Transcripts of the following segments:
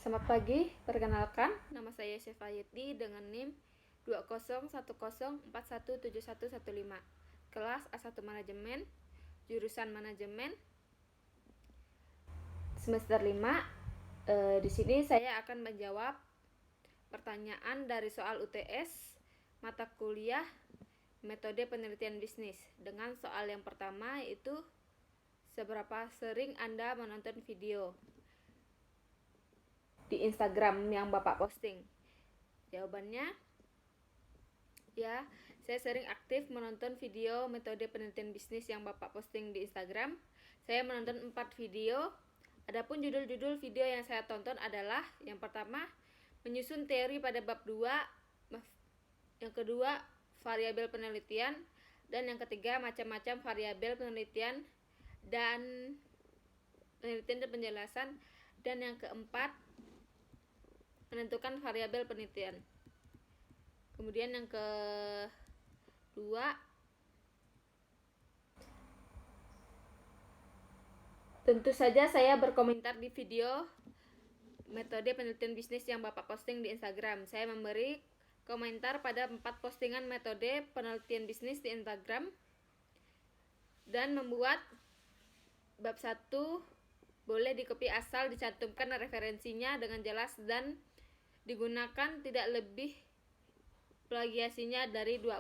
Selamat pagi, perkenalkan nama saya Syefa Yeti dengan NIM 201041717115. Kelas A1 Manajemen, jurusan Manajemen, semester 5. Di sini saya akan menjawab pertanyaan dari soal UTS mata kuliah metode penelitian bisnis. Dengan soal yang pertama yaitu seberapa sering Anda menonton video di Instagram yang Bapak posting? Jawabannya, ya, saya sering aktif menonton video metode penelitian bisnis yang Bapak posting di Instagram. Saya menonton 4 video. Adapun judul-judul video yang saya tonton adalah: yang pertama, menyusun teori pada bab 2, yang kedua, variabel penelitian, dan yang ketiga, macam-macam variabel penelitian dan penjelasan, dan yang keempat, menentukan variabel penelitian. Kemudian yang kedua, tentu saja saya berkomentar di video metode penelitian bisnis yang Bapak posting di Instagram. Saya memberi komentar pada 4 postingan metode penelitian bisnis di Instagram dan membuat bab 1 boleh di-copy asal dicantumkan referensinya dengan jelas dan digunakan tidak lebih plagiasinya dari 20%.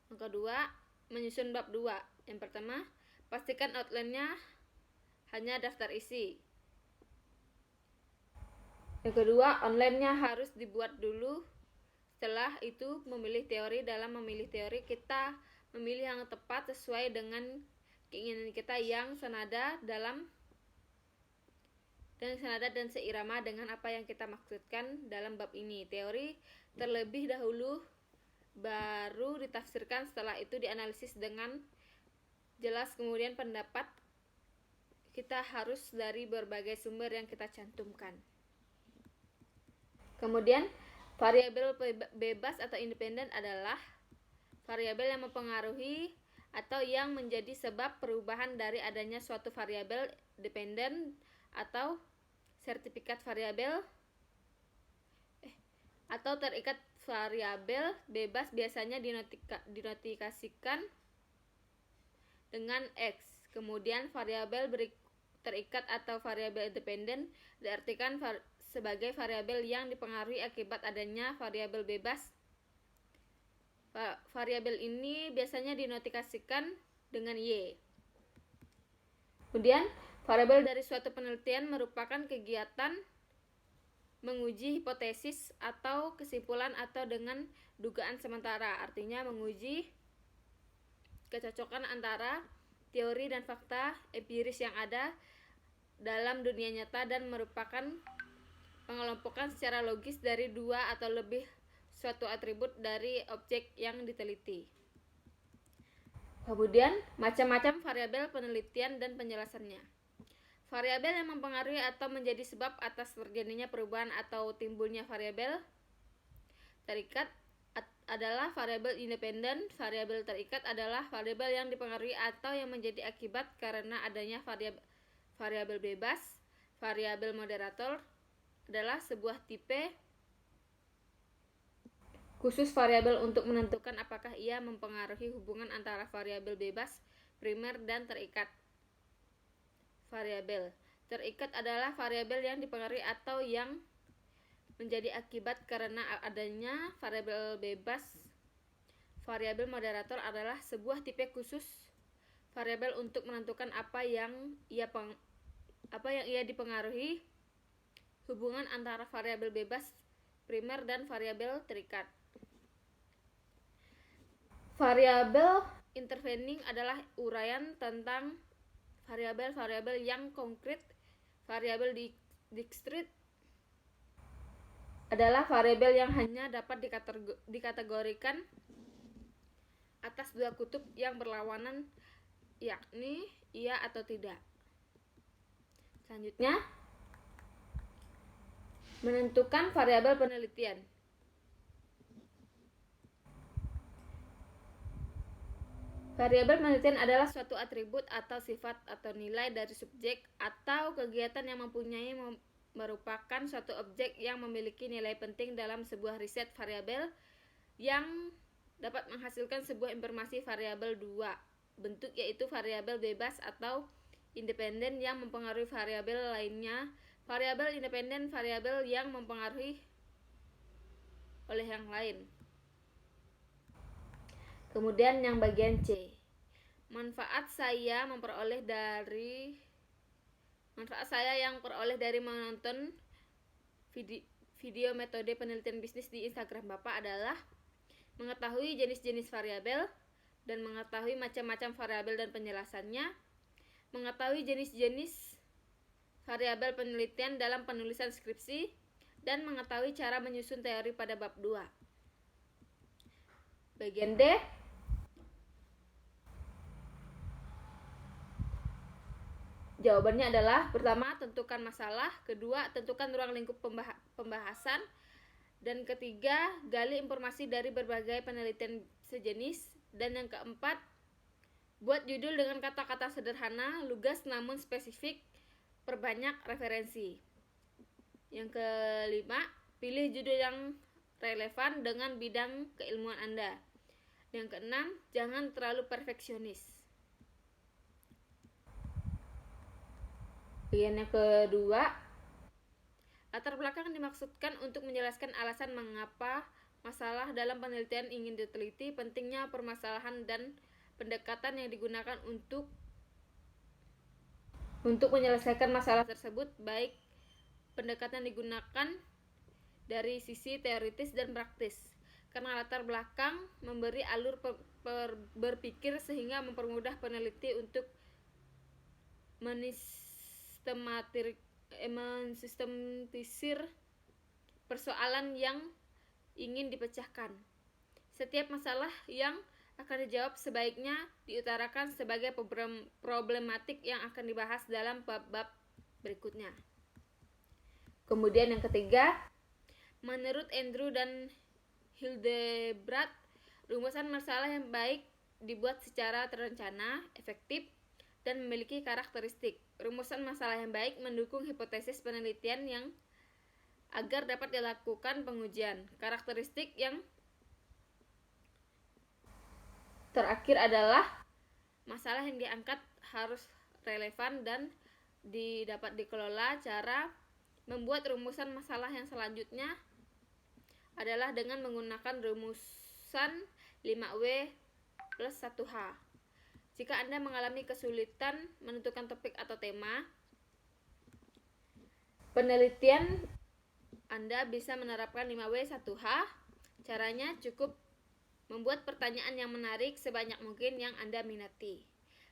Yang kedua, menyusun bab 2. Yang pertama, pastikan outline-nya hanya daftar isi. Yang kedua, online-nya harus dibuat dulu. Setelah itu, memilih teori. Dalam memilih teori, kita memilih yang tepat sesuai dengan keinginan kita yang senada dan seirama dengan apa yang kita maksudkan dalam bab ini. Teori terlebih dahulu, baru ditafsirkan, setelah itu dianalisis dengan jelas, kemudian pendapat kita harus dari berbagai sumber yang kita cantumkan. Kemudian, variabel bebas atau independen adalah variabel yang mempengaruhi atau yang menjadi sebab perubahan dari adanya suatu variabel dependen atau sertifikat variabel atau terikat variabel bebas biasanya dinotifikasikan dengan X. Kemudian variabel terikat atau variabel independen diartikan sebagai variabel yang dipengaruhi akibat adanya variabel bebas. Variabel ini biasanya dinotifikasikan dengan Y. Kemudian, variabel dari suatu penelitian merupakan kegiatan menguji hipotesis atau kesimpulan atau dengan dugaan sementara, artinya menguji kecocokan antara teori dan fakta empiris yang ada dalam dunia nyata dan merupakan pengelompokan secara logis dari dua atau lebih suatu atribut dari objek yang diteliti. Kemudian, macam-macam variabel penelitian dan penjelasannya. Variabel yang mempengaruhi atau menjadi sebab atas terjadinya perubahan atau timbulnya variabel terikat adalah variabel independen. Variabel terikat adalah variabel yang dipengaruhi atau yang menjadi akibat karena adanya variabel bebas. Variabel moderator adalah sebuah tipe khusus variabel untuk menentukan apakah ia mempengaruhi hubungan antara variabel bebas, primer, dan terikat. Variabel terikat adalah variabel yang dipengaruhi atau yang menjadi akibat karena adanya variabel bebas. Variabel moderator adalah sebuah tipe khusus variabel untuk menentukan apa yang ia dipengaruhi hubungan antara variabel bebas, primer, dan variabel terikat. Variabel intervening adalah uraian tentang variabel-variabel yang konkret. Variabel discrete adalah variabel yang hanya dapat dikategorikan atas dua kutub yang berlawanan, yakni iya atau tidak. Selanjutnya, menentukan variabel penelitian. Variabel penelitian adalah suatu atribut atau sifat atau nilai dari subjek atau kegiatan yang merupakan suatu objek yang memiliki nilai penting dalam sebuah riset variabel yang dapat menghasilkan sebuah informasi. Variabel 2 bentuk, yaitu variabel bebas atau independen yang mempengaruhi variabel lainnya. Variabel independen, variabel yang mempengaruhi oleh yang lain. Kemudian yang bagian C, manfaat saya yang peroleh dari menonton video metode penelitian bisnis di Instagram Bapak adalah mengetahui jenis-jenis variabel dan mengetahui macam-macam variabel dan penjelasannya, mengetahui jenis-jenis variabel penelitian dalam penulisan skripsi, dan mengetahui cara menyusun teori pada bab 2. Bagian D, jawabannya adalah pertama, tentukan masalah, kedua, tentukan ruang lingkup pembahasan, dan ketiga, gali informasi dari berbagai penelitian sejenis, dan yang keempat, buat judul dengan kata-kata sederhana, lugas namun spesifik, perbanyak referensi. Yang kelima, pilih judul yang relevan dengan bidang keilmuan Anda. Yang keenam, jangan terlalu perfeksionis. Bagian yang kedua, latar belakang dimaksudkan untuk menjelaskan alasan mengapa masalah dalam penelitian ingin diteliti, pentingnya permasalahan dan pendekatan yang digunakan untuk menyelesaikan masalah tersebut, baik pendekatan digunakan dari sisi teoritis dan praktis. Karena latar belakang memberi alur berpikir sehingga mempermudah peneliti untuk mensistematisir persoalan yang ingin dipecahkan. Setiap masalah yang akan dijawab sebaiknya diutarakan sebagai problematik yang akan dibahas dalam bab-bab berikutnya. Kemudian yang ketiga, menurut Andrew dan Hildebrandt, rumusan masalah yang baik dibuat secara terencana, efektif, dan memiliki karakteristik. Rumusan masalah yang baik mendukung hipotesis penelitian yang agar dapat dilakukan pengujian. Karakteristik yang terakhir adalah masalah yang diangkat harus relevan dan dapat dikelola. Cara membuat rumusan masalah yang selanjutnya adalah dengan menggunakan rumusan 5W plus 1H. Jika Anda mengalami kesulitan menentukan topik atau tema penelitian, Anda bisa menerapkan 5W 1H. Caranya cukup membuat pertanyaan yang menarik sebanyak mungkin yang Anda minati.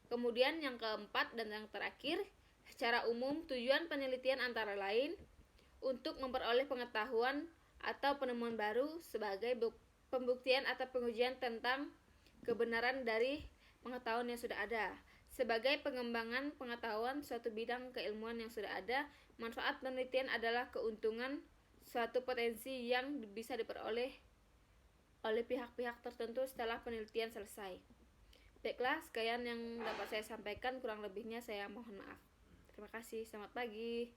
Kemudian yang keempat dan yang terakhir, secara umum tujuan penelitian antara lain untuk memperoleh pengetahuan atau penemuan baru sebagai pembuktian atau pengujian tentang kebenaran dari pengetahuan yang sudah ada. Sebagai pengembangan pengetahuan suatu bidang keilmuan yang sudah ada, manfaat penelitian adalah keuntungan suatu potensi yang bisa diperoleh oleh pihak-pihak tertentu setelah penelitian selesai. Baiklah, sekian yang dapat saya sampaikan, kurang lebihnya saya mohon maaf. Terima kasih, selamat pagi.